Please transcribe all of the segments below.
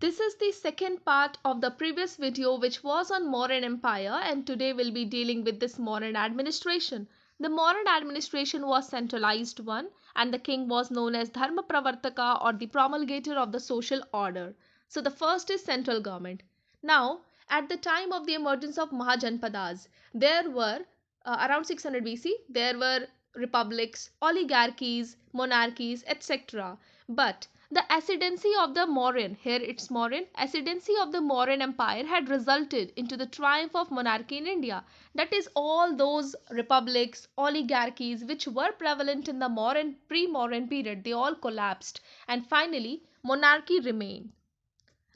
This is the second part of the previous video which was on Mauryan Empire, and today we'll be dealing with this Mauryan administration. The Mauryan administration was centralized one, and the king was known as Dharma Pravartaka, or the promulgator of the social order. So the first is central government. Now, at the time of the emergence of Mahajanpadas, there were around 600 BC, there were republics, oligarchies, monarchies, etc. But the ascendancy of the Mauryan, here it's Mauryan, ascendancy of the Mauryan Empire had resulted into the triumph of monarchy in India. That is, all those republics, oligarchies which were prevalent in the Mauryan, pre-Mauryan period, they all collapsed, and finally monarchy remained.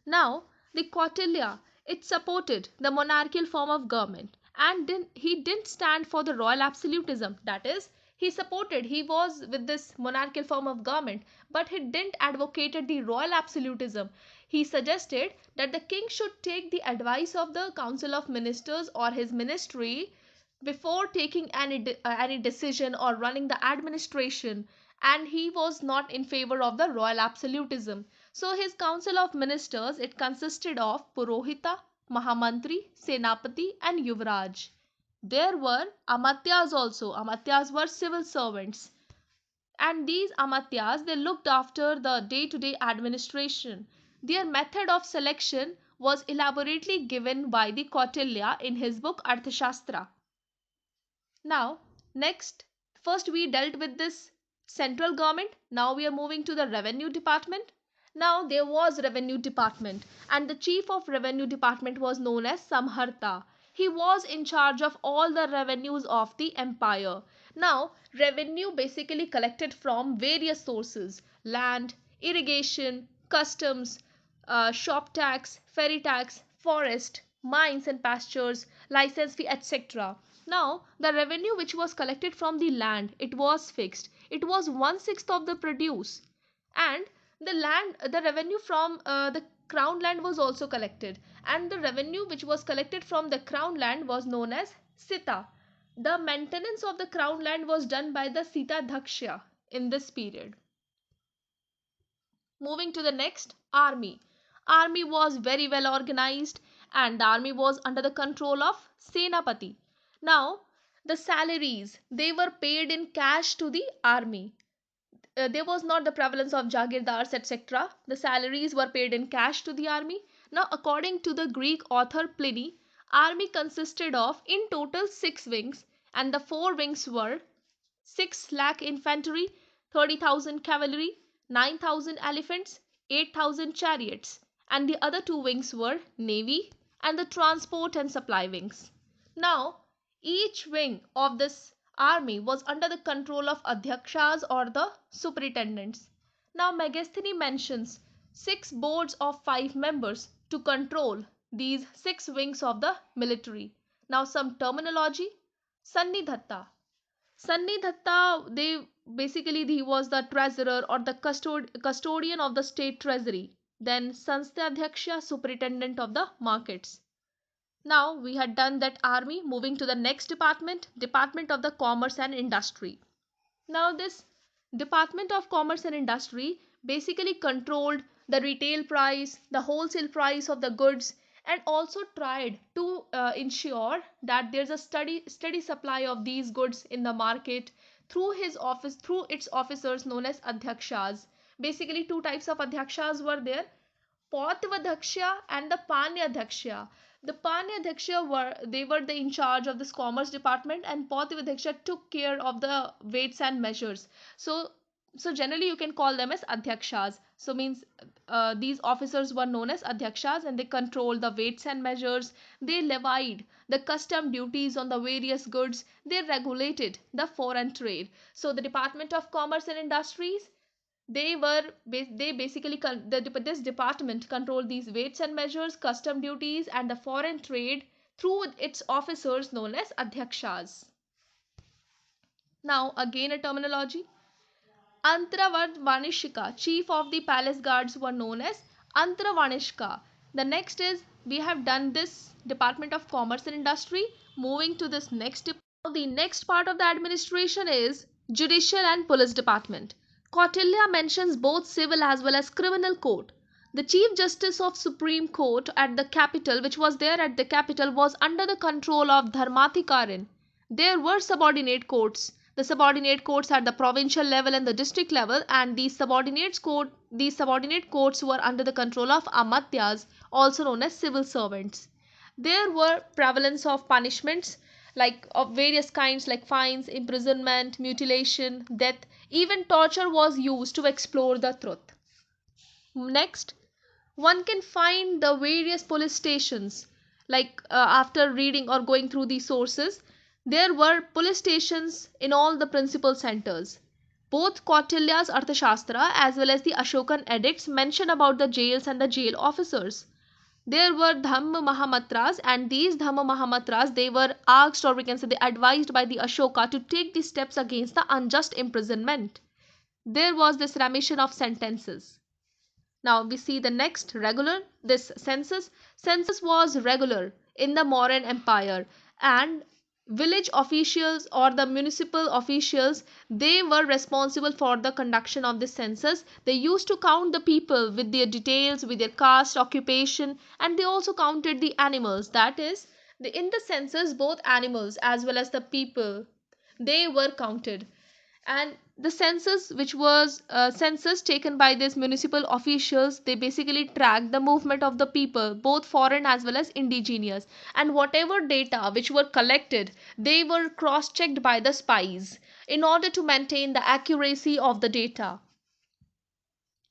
Now, the Kautilya, it supported the monarchical form of government, and he didn't stand for the royal absolutism. That is, he was with this monarchical form of government, but he didn't advocate the royal absolutism. He suggested that the king should take the advice of the council of ministers or his ministry before taking any decision or running the administration, and he was not in favor of the royal absolutism. So his council of ministers, it consisted of Purohita, Mahamantri, Senapati and Yuvraj. There were Amatyas also. Amatyas were civil servants, and these Amatyas, they looked after the day-to-day administration. Their method of selection was elaborately given by the Kautilya in his book Arthashastra. Now, next, first we dealt with this central government. Now we are moving to the revenue department. Now there was revenue department, and the chief of revenue department was known as Samharta. He was in charge of all the revenues of the empire. Now, revenue basically collected from various sources: land, irrigation, customs, shop tax, ferry tax, forest, mines and pastures, license fee, etc. Now, the revenue which was collected from the land, it was fixed. It was 1/6 of the produce, and the revenue from the crown land was also collected, and the revenue which was collected from the crown land was known as Sita. The maintenance of the crown land was done by the Sita Dhaksha in this period. Moving to the next, army. Army was very well organized, and the army was under the control of Senapati. Now, the salaries, they were paid in cash to the army. There was not the prevalence of jagirdars, etc. The salaries were paid in cash to the army. Now, according to the Greek author Pliny, army consisted of in total 6 wings, and the 4 wings were 6 lakh infantry, 30,000 cavalry, 9,000 elephants, 8,000 chariots, and the other 2 wings were navy and the transport and supply wings. Now, each wing of this army was under the control of adhyakshas, or the superintendents. Now, Megasthenes mentions 6 boards of 5 members to control these 6 wings of the military. Now, some terminology. Sannidhatta. Sannidhatta, he was the treasurer or the custodian of the state treasury. Then Sansthaadhyaksha, superintendent of the markets. Now we had done that army. Moving to the next department, Department of the Commerce and Industry. Now this Department of Commerce and Industry basically controlled the retail price, the wholesale price of the goods, and also tried to ensure that there's a steady supply of these goods in the market through its officers known as adhyakshas. Basically, 2 types of adhyakshas were there: Patvadhaksha and the Panyadhaksha. The Panyadhaksha were the in charge of this commerce department, and Patvadhaksha took care of the weights and measures. So generally you can call them as adhyakshas. So means these officers were known as adhyakshas, and they controlled the weights and measures. They levied the custom duties on the various goods. They regulated the foreign trade. So the Department of Commerce and Industries, this department controlled these weights and measures, custom duties and the foreign trade through its officers known as adhyakshas. Now again a terminology. Antravanishika, chief of the palace guards, were known as Antravanishka. The next is, we have done this Department of Commerce and Industry. Moving to this next, the next part of the administration is Judicial and Police Department. Kautilya mentions both civil as well as criminal court. The Chief Justice of Supreme Court at the capital, which was there at the capital, was under the control of Dharmadhikarin. There were subordinate courts. The subordinate courts at the provincial level and the district level, and these subordinate courts were under the control of Amatyas, also known as civil servants. There were prevalence of punishments like of various kinds like fines, imprisonment, mutilation, death. Even torture was used to explore the truth. Next, one can find the various police stations like after reading or going through these sources, there were police stations in all the principal centers. Both Kautilya's Arthashastra as well as the Ashokan edicts mention about the jails and the jail officers. There were Dhamma Mahamatras, and these Dhamma Mahamatras, they were asked, or we can say they advised by the Ashoka to take these steps against the unjust imprisonment. There was this remission of sentences. Now we see the next regular, this census. Census was regular in the Mauryan Empire, and village officials or the municipal officials, they were responsible for the conduction of the census. They used to count the people with their details, with their caste, occupation, and they also counted the animals. That is, in the census both animals as well as the people, they were counted. And the census, which was census taken by these municipal officials, they basically tracked the movement of the people, both foreign as well as indigenous, and whatever data which were collected, they were cross checked by the spies in order to maintain the accuracy of the data.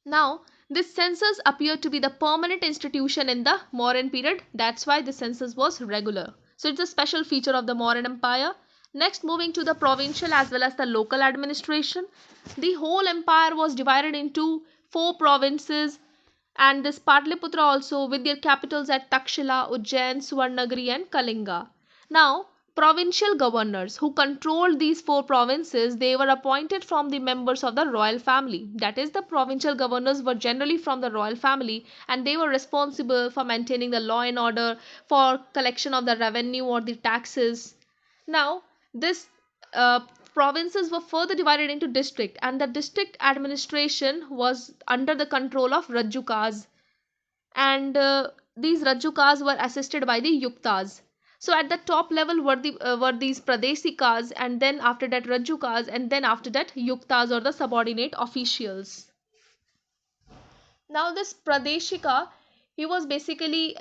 Now this census appeared to be the permanent institution in the Mauryan period. That's why the census was regular. So it's a special feature of the Mauryan Empire. Next, moving to the provincial as well as the local administration. The whole empire was divided into 4 provinces, and this Patliputra also, with their capitals at Takshila, Ujjain, Suvarnagari and Kalinga. Now, provincial governors who controlled these 4 provinces, they were appointed from the members of the royal family. That is, the provincial governors were generally from the royal family, and they were responsible for maintaining the law and order, for collection of the revenue or the taxes. Now, this provinces were further divided into district, and the district administration was under the control of Rajukas, and these Rajukas were assisted by the Yuktas. So at the top level were these Pradesikas, and then after that Rajukas, and then after that Yuktas, or the subordinate officials. Now this Pradeshika, he was basically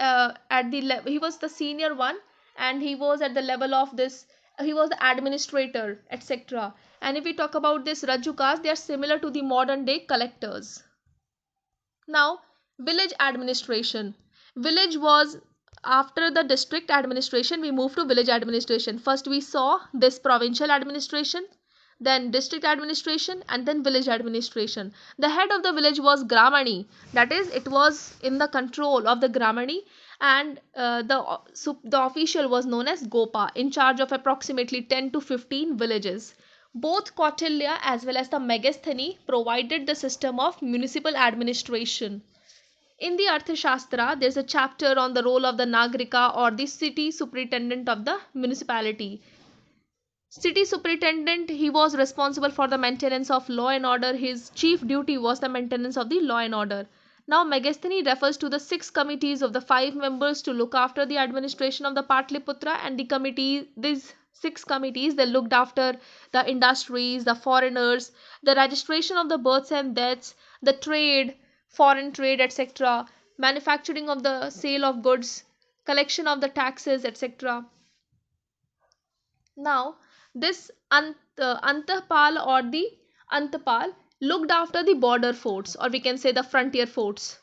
he was the senior one, and he was at the level of this, he was the administrator, etc. And if we talk about this Rajukas, they are similar to the modern day collectors. Now, village administration. Village was after the district administration, we moved to village administration. First we saw this provincial administration, then district administration, and then village administration. The head of the village was Gramani, that is, it was in the control of the Gramani, and the official was known as Gopa, in charge of approximately 10 to 15 villages. Both Kautilya as well as the Megastheni provided the system of municipal administration. In the Arthashastra, there is a chapter on the role of the Nagrika, or the city superintendent of the municipality. City superintendent, he was responsible for the maintenance of law and order. His chief duty was the maintenance of the law and order. Now, Megastheni refers to the 6 committees of the 5 members to look after the administration of the Patliputra, and these 6 committees, they looked after the industries, the foreigners, the registration of the births and deaths, the trade, foreign trade, etc., manufacturing of the sale of goods, collection of the taxes, etc. Now, this Antapal or the Antapal looked after the border forts, or we can say the frontier forts.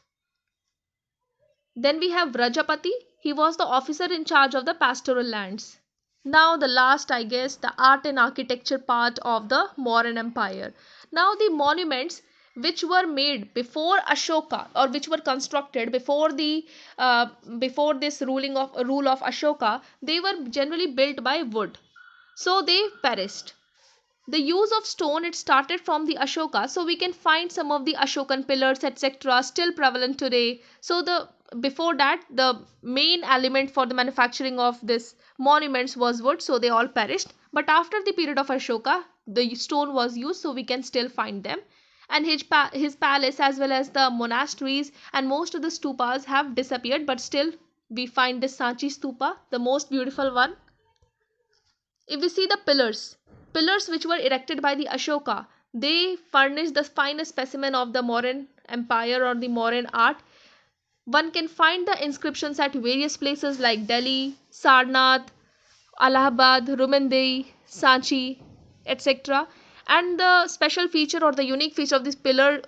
Then we have Rajapati. He was the officer in charge of the pastoral lands. Now the last, I guess, the art and architecture part of the Mauryan Empire. Now the monuments which were made before Ashoka, or which were constructed before the before this rule of Ashoka, they were generally built by wood, so they perished. The use of stone, it started from the Ashoka, so we can find some of the Ashokan pillars, etc., still prevalent today. So before that, the main element for the manufacturing of this monuments was wood, so they all perished. But after the period of Ashoka, the stone was used, so we can still find them. and his palace as well as the monasteries and most of the stupas have disappeared, but still we find this Sanchi stupa, the most beautiful one. If we see the pillars which were erected by the Ashoka, they furnish the finest specimen of the Mauryan Empire or the Mauryan art. One can find the inscriptions at various places like Delhi, Sarnath, Allahabad, Rumandei, Sanchi, etc. And the special feature or the unique feature of these pillars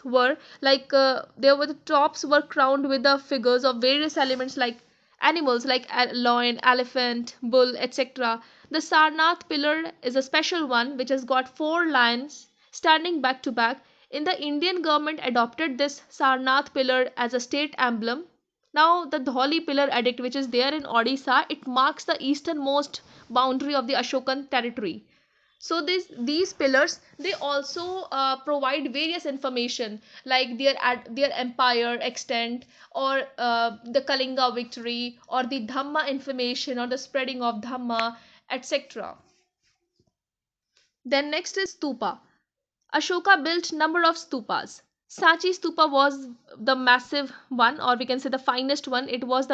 were like there were the tops were crowned with the figures of various elements like animals like lion, elephant, bull, etc. The Sarnath pillar is a special one which has got four lions standing back to back. In the Indian government adopted this Sarnath pillar as a state emblem. Now the Dholi pillar edict which is there in Odisha, it marks the easternmost boundary of the Ashokan territory. So these pillars they also provide various information like their empire extent or the Kalinga victory or the Dhamma information or the spreading of Dhamma, etc. Then next is stupa. Ashoka built number of stupas. Sanchi stupa was the massive one, or we can say the finest one. It was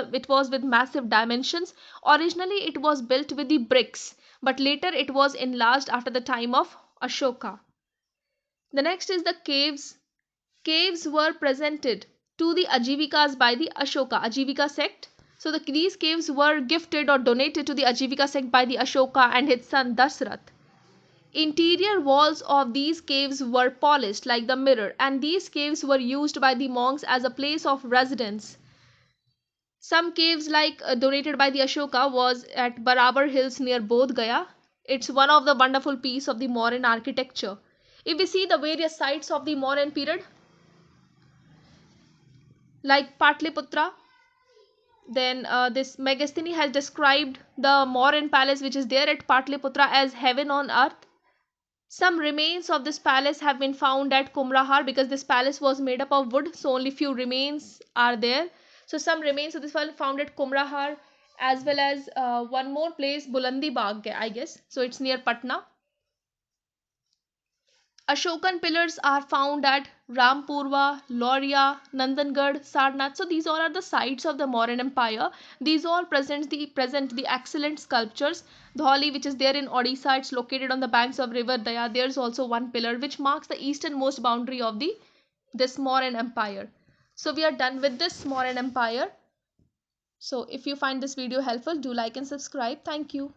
with massive dimensions. Originally it was built with the bricks, but later it was enlarged after the time of Ashoka. The next is the caves. Caves were presented to the Ajivikas by the Ajivika sect. So these caves were gifted or donated to the Ajivika sect by the Ashoka and his son Dasrath. Interior walls of these caves were polished like the mirror, and these caves were used by the monks as a place of residence. Some caves like donated by the Ashoka was at Barabar Hills near Bodh Gaya. It's one of the wonderful piece of the Mauryan architecture. If we see the various sites of the Mauryan period like Patliputra, then this Megasthenes has described the Mauryan palace which is there at Patliputra as heaven on earth. Some remains of this palace have been found at Kumrahar because this palace was made up of wood, so only few remains are there. So some remains of this one found at Kumrahar as well as one more place, Bulandi Bagh, I guess. So it's near Patna. Ashokan pillars are found at Rampurva, Lauria, Nandangad, Sarnath. So these all are the sites of the Mauryan Empire. These all present the excellent sculptures. Dholi, which is there in Odisha, it's located on the banks of River Daya. There's also one pillar which marks the easternmost boundary of this Mauryan Empire. So we are done with this Mauryan Empire. So if you find this video helpful, do like and subscribe. Thank you.